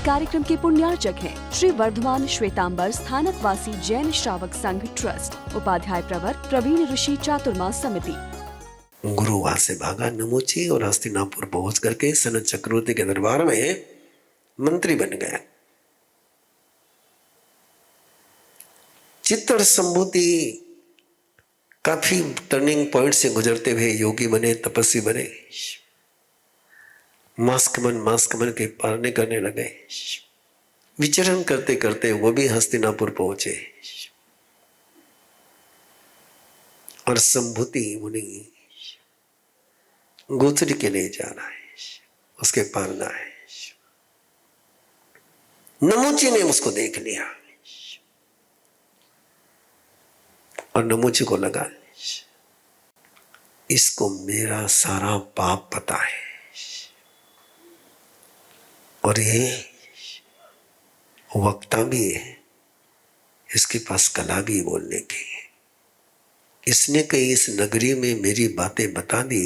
कार्यक्रम के पुण्यार्चक हैं श्री वर्धमान श्वेतांबर स्थानक वासी जैन श्रावक संघ ट्रस्ट, उपाध्याय प्रवर प्रवीण ऋषि चातुर्मास समिति। गुरु वहां से भागा नमोची और हस्तिनापुर पहुंच करके सनत चक्रवर्ती के दरबार में मंत्री बन गया। चित्त और संभूति काफी टर्निंग पॉइंट से गुजरते हुए योगी बने, तपस्वी बने, मास्क मन के पालने करने लगे। विचरण करते करते वो भी हस्तिनापुर पहुंचे और संभूति मुनि गोचरी के लिए जा रहा है, उसके पालना है। नमोची ने उसको देख लिया और नमोची को लगा इसको मेरा सारा पाप पता है और ये वक्ता भी है, इसके पास कला भी बोलने की। इसने कहीं इस नगरी में मेरी बातें बता दी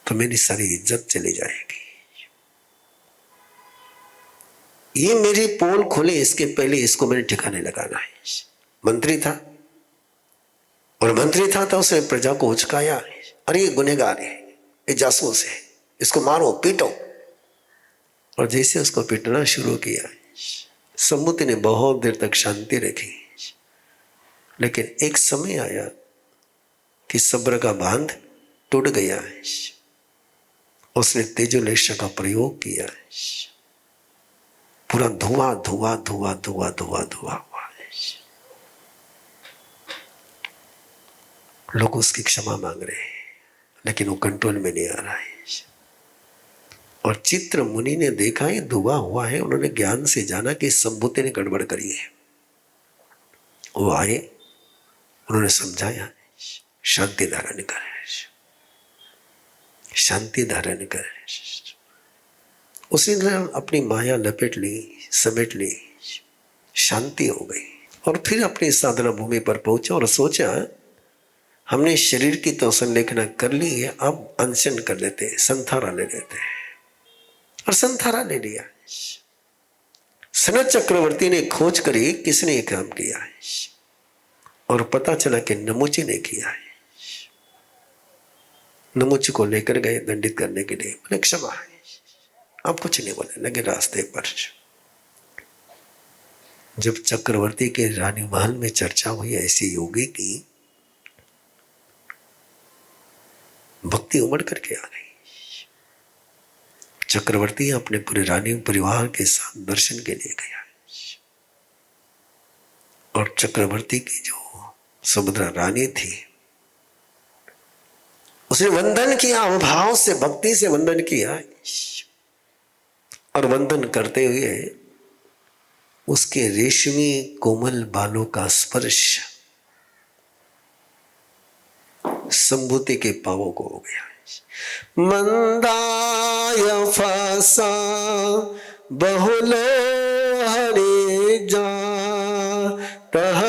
तो मेरी सारी इज्जत चली जाएगी। ये मेरी पोल खोले इसके पहले इसको मैंने ठिकाने लगाना है। मंत्री था और मंत्री था तो उसने प्रजा को उचकाया, अरे ये गुनहगार है, ये जासूस है, इसको मारो पीटो। और जैसे उसको पीटना शुरू किया, संभूति ने बहुत देर तक शांति रखी, लेकिन एक समय आया कि सब्र का बांध टूट गया। उसने तेजोलेश का प्रयोग किया, पूरा धुआं धुआं धुआं धुआं धुआं धुआं हुआ। लोग उसकी क्षमा मांग रहे हैं, लेकिन वो कंट्रोल में नहीं आ रहा है। और चित्र मुनि ने देखा ये धुआं हुआ है, उन्होंने ज्ञान से जाना कि संभूति ने गड़बड़ करी है। वो आए, उन्होंने समझाया, शांति धारण कर, शांति धारण कर। उसी ने अपनी माया लपेट ली, समेट ली, शांति हो गई। और फिर अपनी साधना भूमि पर पहुंचा और सोचा हमने शरीर की तो संलेखना कर ली है, अब अनशन कर लेते, संथारा ले लेते हैं। और संथारा ले लिया। सनत चक्रवर्ती ने खोज करी किसने ये काम किया है, और पता चला कि नमोची ने किया है। नमोची को लेकर गए दंडित करने के लिए, बोले क्षमा है, आप कुछ नहीं बोले, लगे रास्ते पर। जब चक्रवर्ती के रानी महल में चर्चा हुई ऐसी योगी की, भक्ति उमड़ करके आ गई। चक्रवर्ती अपने पूरे रानी परिवार के साथ दर्शन के लिए गया और चक्रवर्ती की जो सुभद्रा रानी थी उसने वंदन किया, भाव से भक्ति से वंदन किया। और वंदन करते हुए उसके रेशमी कोमल बालों का स्पर्श संभूति के पांवों को हो गया। मंदाय फासा बहुलो हरे जा तह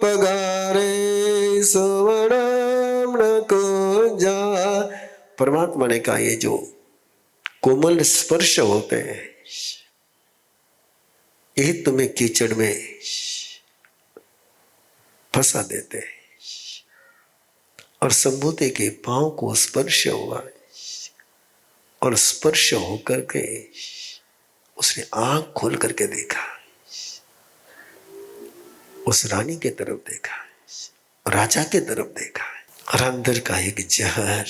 पगारे सुवर्ण को जा। परमात्मा ने कहा ये जो कोमल स्पर्श होते हैं यही तुम्हें कीचड़ में फंसा देते हैं। और संभूति के पांव को स्पर्श हुआ और स्पर्श होकर के उसने आंख खोल करके देखा, उस रानी के तरफ देखा, राजा के तरफ देखा, और अंदर का एक जहर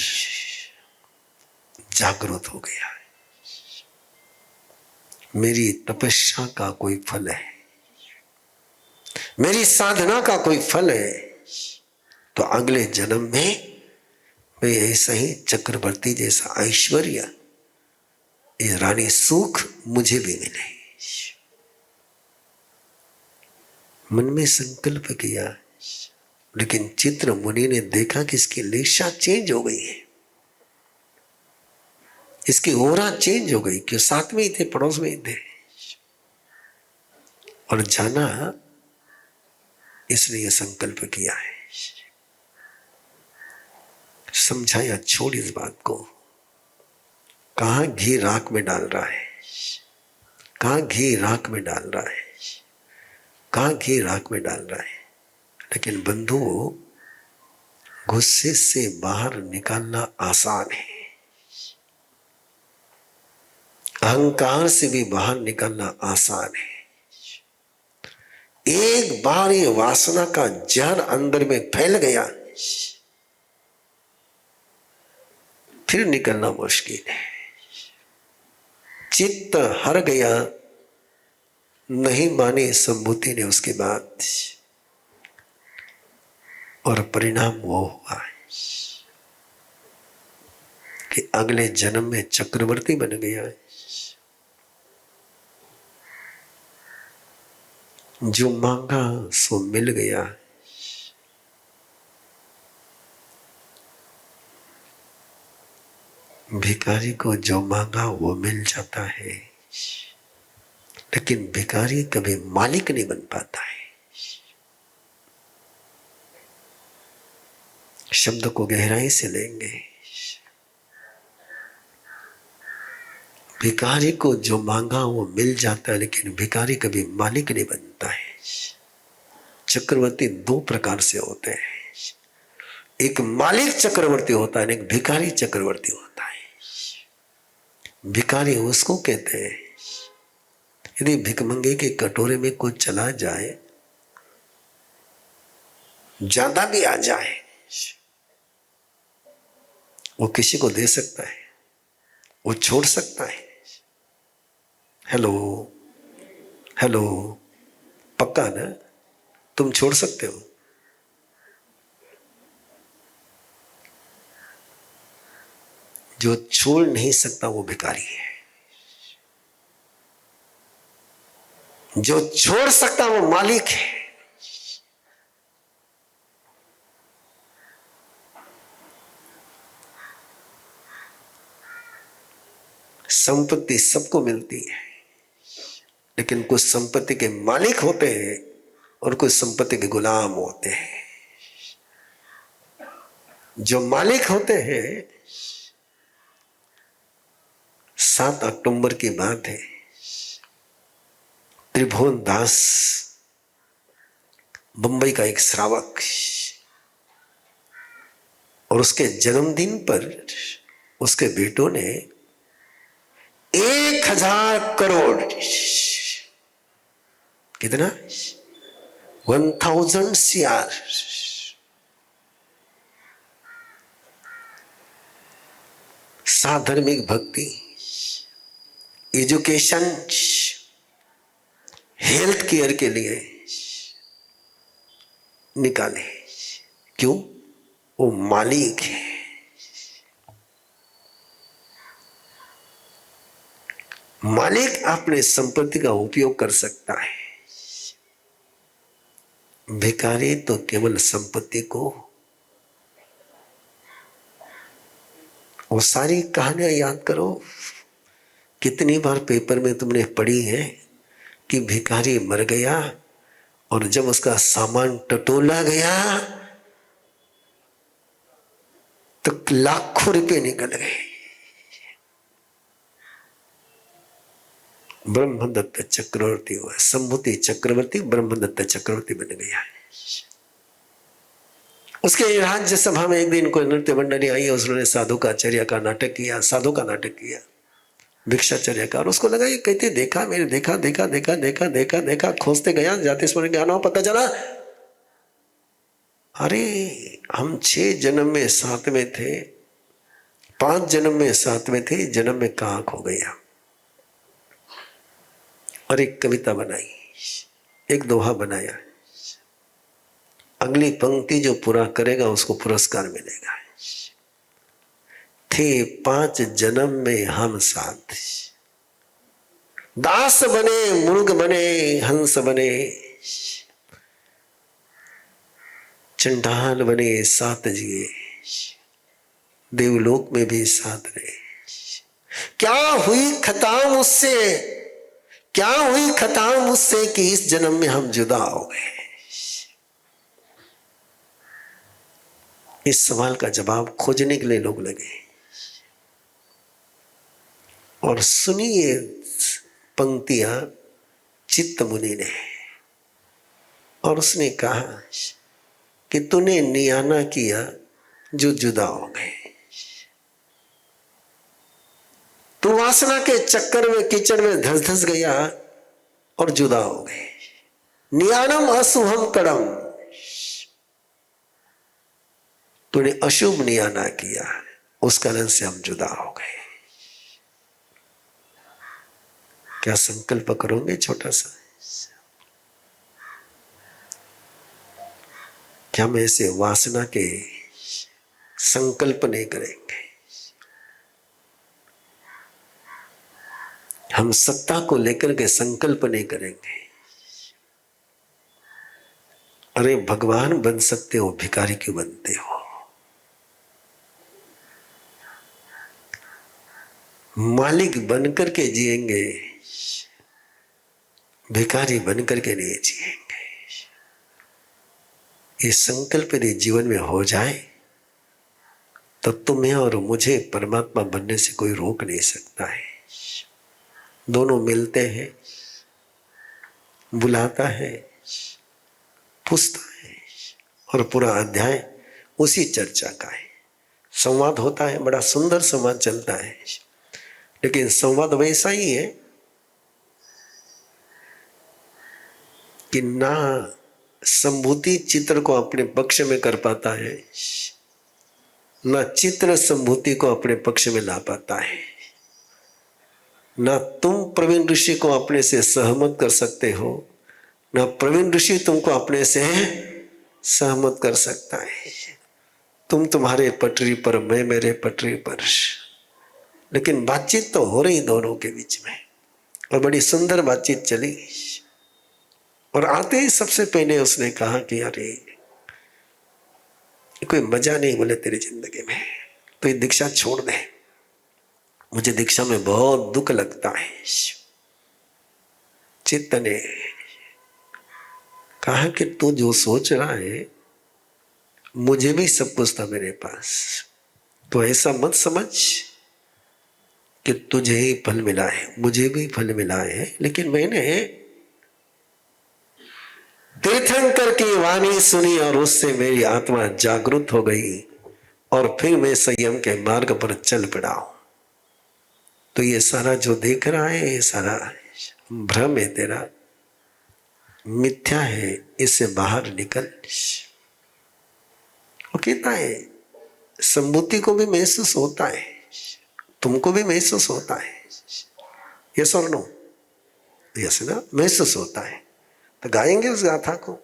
जागृत हो गया। मेरी तपस्या का कोई फल है, मेरी साधना का कोई फल है, तो अगले जन्म में मैं ऐसा ही चक्रवर्ती जैसा ऐश्वर्य, ये रानी सुख मुझे भी मिले। मन में संकल्प किया, लेकिन चित्र मुनि ने देखा कि इसकी लेशा चेंज हो गई है, इसकी ओरा चेंज हो गई, क्यों साथ में ही थे, पड़ोस में ही थे। और जाना इसने यह संकल्प किया है, समझाया छोड़ इस बात को, कहाँ घी राख में डाल रहा है, कहाँ घी राख में डाल रहा है, कहाँ घी राख में डाल रहा है। लेकिन बंधु, गुस्से से बाहर निकालना आसान है, अहंकार से भी बाहर निकालना आसान है। एक बार ये वासना का जहर अंदर में फैल गया, फिर निकलना मुश्किल है। चित्त हर गया, नहीं मानी संभूति ने उसके बाद, और परिणाम वो हुआ कि अगले जन्म में चक्रवर्ती बन गया। जो मांगा सो मिल गया। भिखारी को जो मांगा वो मिल जाता है, लेकिन भिखारी कभी मालिक नहीं बन पाता है। शब्द को गहराई से लेंगे। भिखारी को जो मांगा वो मिल जाता है, लेकिन भिखारी कभी मालिक नहीं बनता है। चक्रवर्ती दो प्रकार से होते हैं, एक मालिक चक्रवर्ती होता है, एक भिखारी चक्रवर्ती होता है। भिखारी उसको कहते हैं यदि भिखमंगे के कटोरे में कुछ चला जाए, ज्यादा भी आ जाए, वो किसी को दे सकता है, वो छोड़ सकता है। हेलो हेलो, पक्का ना? तुम छोड़ सकते हो? जो छोड़ नहीं सकता वो भिखारी है, जो छोड़ सकता वो मालिक है। संपत्ति सबको मिलती है, लेकिन कुछ संपत्ति के मालिक होते हैं और कुछ संपत्ति के गुलाम होते हैं। जो मालिक होते हैं, 7 अक्टूबर की बात है, त्रिभुवन दास बंबई का एक श्रावक, और उसके जन्मदिन पर उसके बेटों ने 1000 करोड़, कितना, 1000 CR साधर्मिक भक्ति, एजुकेशन, हेल्थ केयर के लिए निकाले। क्यों? वो मालिक है। मालिक अपने संपत्ति का उपयोग कर सकता है, भिखारी तो केवल संपत्ति को। वो सारी कहानियां याद करो, कितनी बार पेपर में तुमने पढ़ी है कि भिखारी मर गया और जब उसका सामान टटोला गया तो लाखों रुपए निकल गए। ब्रह्मदत्त चक्रवर्ती हुआ, संभूति चक्रवर्ती ब्रह्मदत्त चक्रवर्ती बन गया। उसके राज्यसभा में एक दिन कोई नृत्य मंडली आई, उसने साधु का चर्या का नाटक किया, साधु का नाटक किया, भिक्षाचर्य का। और उसको लगा ये कहते देखा, मेरे देखा देखा देखा देखा देखा देखा, खोजते गया, जाते स्मरण ज्ञान, पता चला अरे हम 6 जन्म में साथ में थे, 5 जन्म में साथ में थे, जन्म में कहाँ खो गया। और एक कविता बनाई, एक दोहा बनाया, अगली पंक्ति जो पूरा करेगा उसको पुरस्कार मिलेगा। थे 5 जन्म में हम साथ, दास बने, मुर्ग बने, हंस बने, चंडाल बने, साथ जिए, देवलोक में भी साथ रहे। क्या हुई खता मुझसे, क्या हुई खता मुझसे कि इस जन्म में हम जुदा हो गए। इस सवाल का जवाब खोजने के लिए लोग लगे। और सुनी ये पंक्तियां चित्त मुनि ने, और उसने कहा कि तूने नियाना किया जो जुदा हो गए, तू वासना के चक्कर में कीचड़ में धस धस गया और जुदा हो गए। नियानम अशुभम करम, तूने अशुभ नियाना किया, उस कारण से हम जुदा हो गए। क्या संकल्प करोगे छोटा सा? क्या हम ऐसे वासना के संकल्प नहीं करेंगे? हम सत्ता को लेकर के संकल्प नहीं करेंगे। अरे भगवान बन सकते हो, भिखारी क्यों बनते हो? मालिक बनकर के जिएंगे, भिखारी बनकर के नहीं जिएंगे। ये संकल्प यदि जीवन में हो जाए तो तुम्हें और मुझे परमात्मा बनने से कोई रोक नहीं सकता है। दोनों मिलते हैं, बुलाता है, पूछता है, और पूरा अध्याय उसी चर्चा का है। संवाद होता है, बड़ा सुंदर संवाद चलता है, लेकिन संवाद वैसा ही है कि ना संभूति चित्र को अपने पक्ष में कर पाता है, ना चित्र संभूति को अपने पक्ष में ला पाता है। ना तुम प्रवीण ऋषि को अपने से सहमत कर सकते हो, ना प्रवीण ऋषि तुमको अपने से सहमत कर सकता है। तुम तुम्हारे पटरी पर, मैं मेरे पटरी पर, लेकिन बातचीत तो हो रही दोनों के बीच में, और बड़ी सुंदर बातचीत चली। और आते ही सबसे पहले उसने कहा कि अरे कोई मजा नहीं बोले तेरी जिंदगी में, तो ये दीक्षा छोड़ दे, मुझे दीक्षा में बहुत दुख लगता है। चित्त ने कहा कि तू जो सोच रहा है, मुझे भी सब कुछ था मेरे पास, तो ऐसा मत समझ कि तुझे ही फल मिला है, मुझे भी फल मिला है, लेकिन मैंने तीर्थंकर की वाणी सुनी और उससे मेरी आत्मा जागृत हो गई, और फिर मैं संयम के मार्ग पर चल पड़ा हूं। तो ये सारा जो देख रहा है, ये सारा भ्रम है तेरा, मिथ्या है, इससे बाहर निकल। वो कहता है संभूति को भी महसूस होता है, तुमको भी महसूस होता है, यस और नो? यस ना, महसूस होता है। तो गाएंगे उस गाथा को।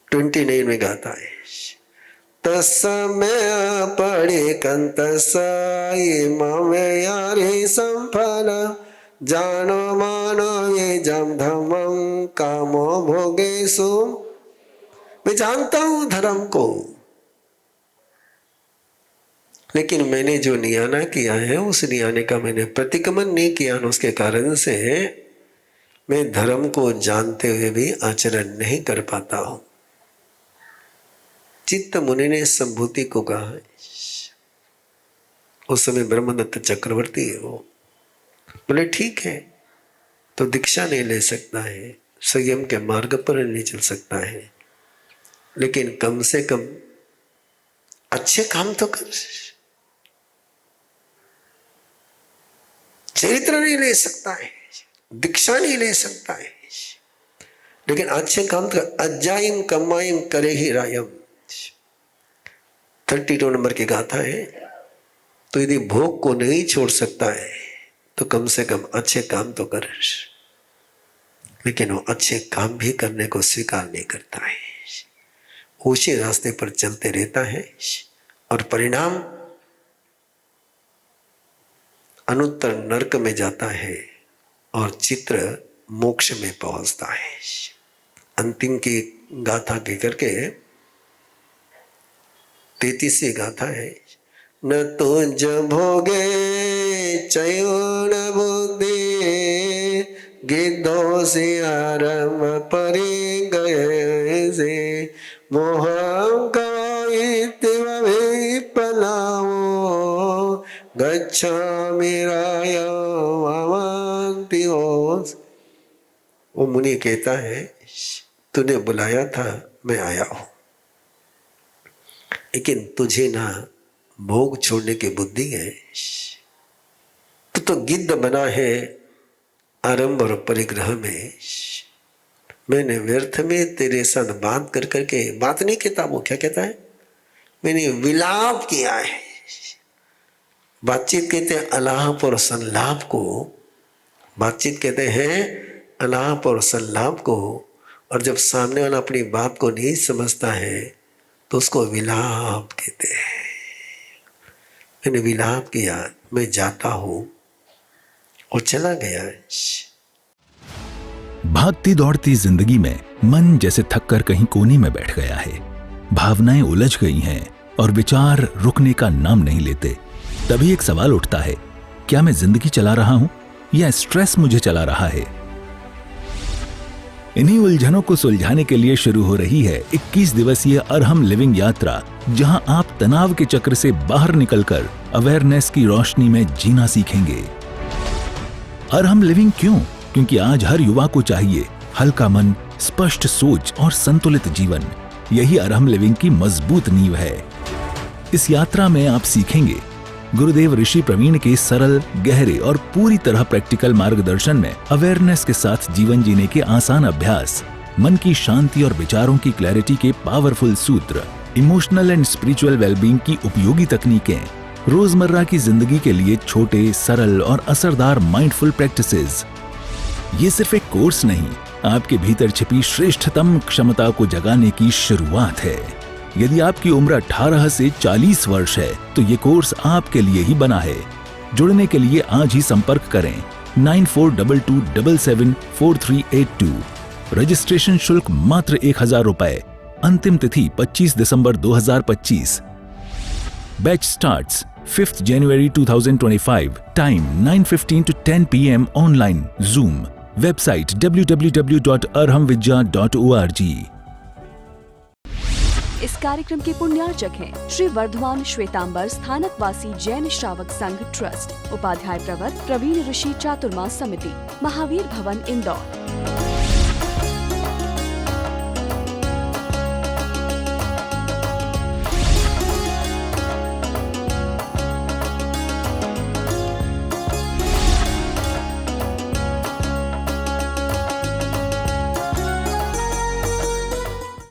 29 में गाता है, तस्मय पड़े कंत साई ममे यारे संफल, जानो मानो ये जम धमम कामो भोगे सो। मैं जानता हूं धर्म को, लेकिन मैंने जो नियाना किया है, उस नियाने का मैंने प्रतिक्रमण नहीं किया, उसके कारण से मैं धर्म को जानते हुए भी आचरण नहीं कर पाता हूं। चित्त मुनि ने संभूति को कहा है, उस समय ब्रह्मदत्त चक्रवर्ती है, वो बोले ठीक है, तो दीक्षा नहीं ले सकता है, संयम के मार्ग पर नहीं चल सकता है, लेकिन कम से कम अच्छे काम तो कर। चरित्र नहीं ले सकता है, दीक्षा नहीं ले सकता है, लेकिन अच्छे काम तो अज्जाइम कमाइम करे ही रायम। 32 नंबर की गाथा है। तो यदि भोग को नहीं छोड़ सकता है तो कम से कम अच्छे काम तो कर, लेकिन वो अच्छे काम भी करने को स्वीकार नहीं करता है, उसी रास्ते पर चलते रहता है, और परिणाम अनुत्तर नरक में जाता है और चित्र मोक्ष में पहुंचता है। अंतिम की गाथा के करके 33वीं गाथा है, न तुझ भोगे चयोन बुद्धि, गिद्धो से आरम परे गए से, मोह पलाओ गच्छामि रायमावन्ति ओस। वो मुनि कहता है तूने बुलाया था, मैं आया हूं, लेकिन तुझे ना भोग छोड़ने की बुद्धि है। तू तो गिद्ध बना है आरंभ और परिग्रह में। मैंने व्यर्थ में तेरे साथ बात कर करके, बात नहीं कहता वो, क्या कहता है, मैंने विलाप किया है। बातचीत कहते हैं अलाप और संलाप को, बातचीत कहते हैं अलाप और संलाप को। और जब सामने वाला अपनी बात को नहीं समझता है तो उसको विलाप कहते हैं। मैंने विलाप किया, मैं जाता हूं, और चला गया। भागती दौड़ती जिंदगी में मन जैसे थककर कहीं कोने में बैठ गया है। भावनाएं उलझ गई हैं और विचार रुकने का नाम नहीं लेते। तभी एक सवाल उठता है, क्या मैं जिंदगी चला रहा हूं या स्ट्रेस मुझे चला रहा है? इन्हीं उलझनों को सुलझाने के लिए शुरू हो रही है 21 दिवसीय अरहम लिविंग यात्रा, जहां आप तनाव के चक्र से बाहर निकलकर अवेयरनेस की रोशनी में जीना सीखेंगे। अरहम लिविंग क्यों? क्योंकि आज हर युवा को चाहिए हल्का मन, स्पष्ट सोच और संतुलित जीवन। यही अरहम लिविंग की मजबूत नींव है। इस यात्रा में आप सीखेंगे गुरुदेव ऋषि प्रवीण के सरल, गहरे और पूरी तरह प्रैक्टिकल मार्गदर्शन में अवेयरनेस के साथ जीवन जीने के आसान अभ्यास, मन की शांति और विचारों की क्लैरिटी के पावरफुल सूत्र, इमोशनल एंड स्पिरिचुअल वेलबींग की उपयोगी तकनीकें, रोजमर्रा की जिंदगी के लिए छोटे, सरल और असरदार माइंडफुल प्रैक्टिसेस। ये सिर्फ एक कोर्स नहीं, आपके भीतर छिपी श्रेष्ठतम क्षमता को जगाने की शुरुआत है। यदि आपकी उम्र 18 से 40 वर्ष है तो ये कोर्स आपके लिए ही बना है। जुड़ने के लिए आज ही संपर्क करें 9422774382। रजिस्ट्रेशन शुल्क मात्र 1000 रुपए। अंतिम तिथि 25 दिसंबर 2025। Batch starts 5th January 2025। Time 9:15 to 10 PM online Zoom। Website www.arhamvidya.org। इस कार्यक्रम के पुण्यार्चक हैं श्री वर्धमान श्वेतांबर स्थानकवासी जैन श्रावक संघ ट्रस्ट, उपाध्याय प्रवर प्रवीण ऋषि चातुर्मा समिति, महावीर भवन इंदौर।